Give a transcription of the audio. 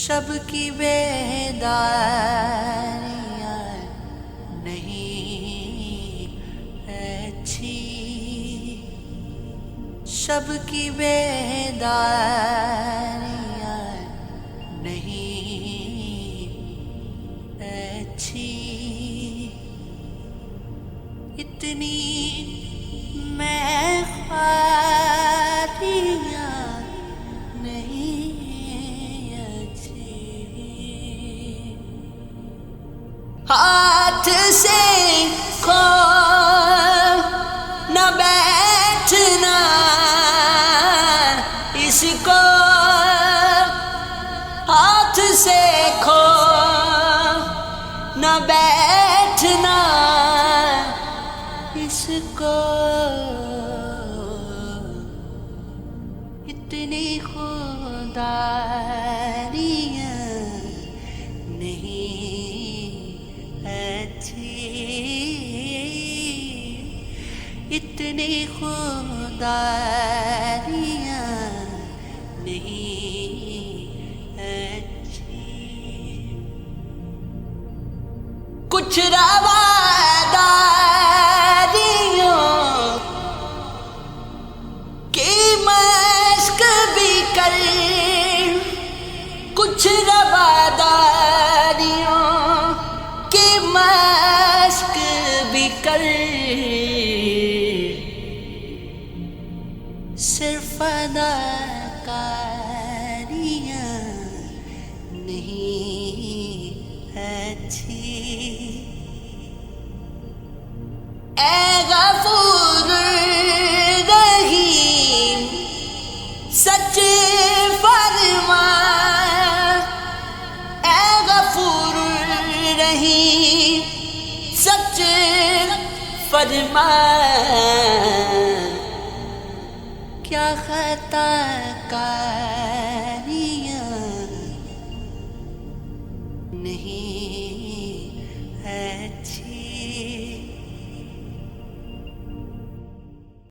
شب کی بیداریاں نہیں اچھی، شب کی بیداریاں نہیں اچھی، اتنی میں خالیاں نہیں اچھی، ہاتھ سے کھو نہ بیٹھنا اس کو، ہاتھ سے کھو نہ بیٹھنا اس کو، اتنی خودداریاں نہیں اچھی، اتنی خودداریاں نہیں اچھی، کچھ رواداریوں کی مشق بھی کر، کچھ رواداریوں کی مشق بھی کر، صرف اداکاریاں نہیں اچھی، اے غفور رحیم سچ فرما، اے غفور رحیم سچ فرما، کیا خطا کاریاں نہیں اچھی،